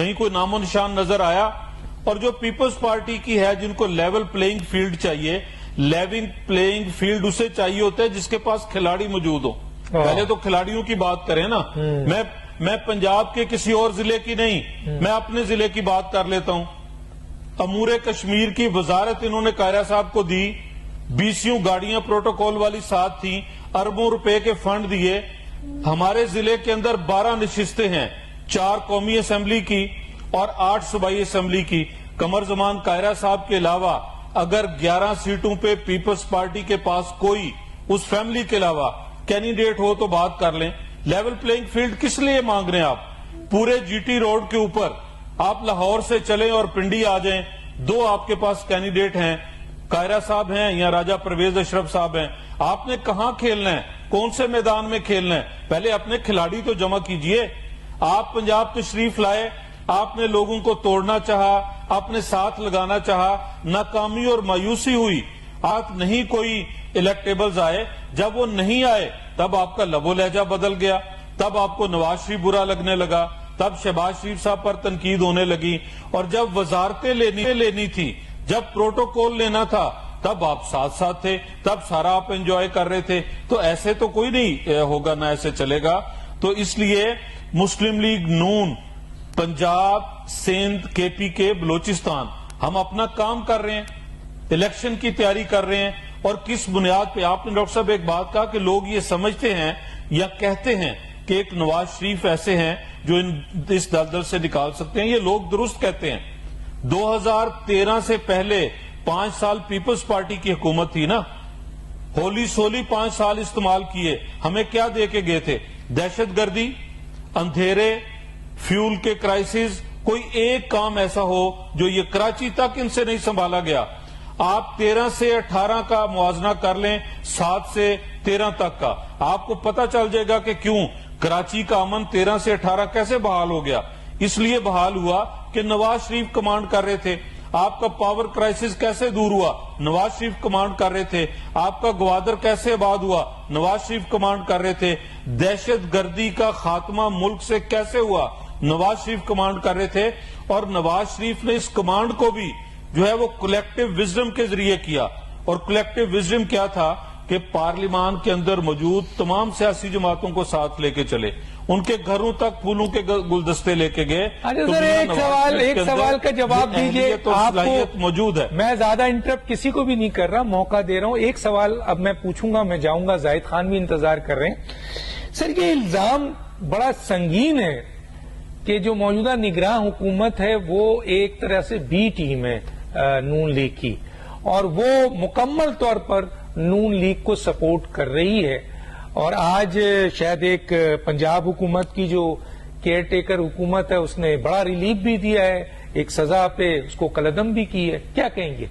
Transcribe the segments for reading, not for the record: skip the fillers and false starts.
کہیں کوئی نام و نشان نظر آیا؟ اور جو پیپلز پارٹی کی ہے جن کو لیول پلینگ فیلڈ چاہیے، لیول پلینگ فیلڈ اسے چاہیے ہوتا ہے جس کے پاس کھلاڑی موجود ہو. پہلے تو کھلاڑیوں کی بات کریں نا. میں پنجاب کے کسی اور ضلع کی نہیں، میں اپنے ضلع کی بات کر لیتا ہوں. امور کشمیر کی وزارت انہوں نے قاہرہ صاحب کو دی، 20 گاڑیاں پروٹوکول والی ساتھ تھیں، اربوں روپے کے فنڈ دیے. ہمارے ضلع کے اندر 12 نشستیں ہیں، 4 قومی اسمبلی کی اور 8 صوبائی اسمبلی کی. قمر زمان قاہرہ صاحب کے علاوہ اگر 11 سیٹوں پہ پیپلز پارٹی کے پاس کوئی اس فیملی کے علاوہ کینڈیڈیٹ ہو تو بات کر لیں. لیول پلینگ فیلڈ کس لیے مانگ رہے ہیں آپ؟ پورے جی ٹی روڈ کے اوپر آپ لاہور سے چلیں اور پنڈی آ جائیں، 2 آپ کے پاس کینڈیڈیٹ ہیں، قاہرہ صاحب ہیں یا راجہ پرویز اشرف صاحب ہیں. آپ نے کہاں کھیلنا ہے؟ کون سے میدان میں کھیلنا ہے؟ پہلے اپنے کھلاڑی تو جمع کیجئے. آپ پنجاب تشریف لائے، آپ نے لوگوں کو توڑنا چاہا، اپنے ساتھ لگانا چاہا، ناکامی اور مایوسی ہوئی. آپ نہیں کوئی الیکٹیبلز آئے، جب وہ نہیں آئے تب آپ کا لب و لہجہ بدل گیا، تب آپ کو نواز شریف برا لگنے لگا، تب شہباز شریف صاحب پر تنقید ہونے لگی. اور جب وزارتیں لینی تھی، جب پروٹوکول لینا تھا، تب آپ ساتھ تھے، تب سارا آپ انجوائے کر رہے تھے. تو ایسے تو کوئی نہیں ہوگا، نہ ایسے چلے گا. تو اس لیے مسلم لیگ نون پنجاب، سندھ، کے پی کے، بلوچستان، ہم اپنا کام کر رہے ہیں، الیکشن کی تیاری کر رہے ہیں. اور کس بنیاد پہ؟ آپ نے ڈاکٹر صاحب ایک بات کہا کہ لوگ یہ سمجھتے ہیں یا کہتے ہیں کہ ایک نواز شریف ایسے ہیں جو اس دلدل سے نکال سکتے ہیں. یہ لوگ درست کہتے ہیں. 2013 سے پہلے 5 سال پیپلز پارٹی کی حکومت تھی نا، ہولی سولی 5 سال استعمال کیے. ہمیں کیا دے کے گئے تھے؟ دہشت گردی، اندھیرے، فیول کے کرائسس. کوئی ایک کام ایسا ہو جو یہ کراچی تک ان سے نہیں سنبھالا گیا. آپ 13 سے 18 کا موازنہ کر لیں، 7 سے 13 تک کا، آپ کو پتہ چل جائے گا کہ کیوں کراچی کا امن 13 سے 18 کیسے بحال ہو گیا. اس لیے بحال ہوا کہ نواز شریف کمانڈ کر رہے تھے. آپ کا پاور کرائسس کیسے دور ہوا؟ نواز شریف کمانڈ کر رہے تھے. آپ کا گوادر کیسے آباد ہوا؟ نواز شریف کمانڈ کر رہے تھے. دہشت گردی کا خاتمہ ملک سے کیسے ہوا؟ نواز شریف کمانڈ کر رہے تھے. اور نواز شریف نے اس کمانڈ کو بھی جو ہے وہ کلیکٹیو وزڈم کے ذریعے کیا. اور کلیکٹیو وزڈم کیا تھا کہ پارلیمان کے اندر موجود تمام سیاسی جماعتوں کو ساتھ لے کے چلے، ان کے گھروں تک پھولوں کے گلدستے لے کے گئے. ایک سوال کا جواب دیجئے. آپ کو موجود ہے. میں زیادہ انٹرپٹ کسی کو بھی نہیں کر رہا، موقع دے رہا ہوں. ایک سوال اب میں پوچھوں گا، میں جاؤں گا. زاہد خان بھی انتظار کر رہے ہیں. سر، یہ الزام بڑا سنگین ہے کہ جو موجودہ نگراں حکومت ہے وہ ایک طرح سے بی ٹیم ہے نون لیگ کی، اور وہ مکمل طور پر نون لیگ کو سپورٹ کر رہی ہے. اور آج شاید ایک پنجاب حکومت کی جو کیئر ٹیکر حکومت ہے اس نے بڑا ریلیف بھی دیا ہے، ایک سزا پہ اس کو قلعدم بھی کی ہے. کیا کہیں گے؟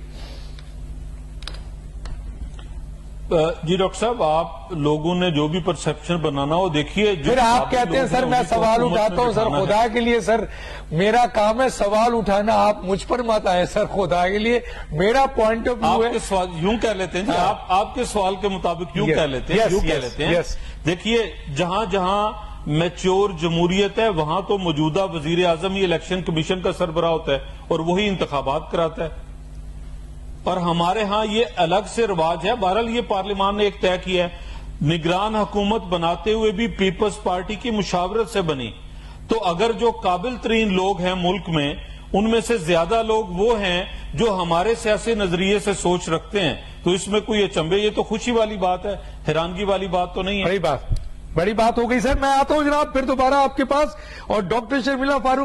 جی ڈاکٹر صاحب، آپ لوگوں نے جو بھی پرسپشن بنانا ہو دیکھیے. پھر آپ کہتے ہیں سر میں سوال اٹھاتا ہوں. سر خدا کے لیے سر، میرا کام ہے سوال اٹھانا، آپ مجھ پر مت آئے سر، خدا کے لیے. میرا پوائنٹ آف ویو ہے. آپ یوں کہہ لیتے ہیں، آپ کے سوال کے مطابق یوں کہہ لیتے ہیں. دیکھیے، جہاں جہاں میچور جمہوریت ہے وہاں تو موجودہ وزیر اعظم ہی الیکشن کمیشن کا سربراہ ہوتا ہے اور وہی انتخابات کراتا ہے. اور ہمارے ہاں یہ الگ سے رواج ہے. بہرحال یہ پارلیمان نے ایک طے کیا ہے. نگران حکومت بناتے ہوئے بھی پیپلز پارٹی کی مشاورت سے بنی. تو اگر جو قابل ترین لوگ ہیں ملک میں، ان میں سے زیادہ لوگ وہ ہیں جو ہمارے سیاسی نظریے سے سوچ رکھتے ہیں، تو اس میں کوئی اچنبے، یہ تو خوشی والی بات ہے، حیرانگی والی بات تو نہیں ہے. بڑی بات ہو گئی سر. میں آتا ہوں جناب پھر دوبارہ آپ کے پاس. اور ڈاکٹر شرمیلا فاروق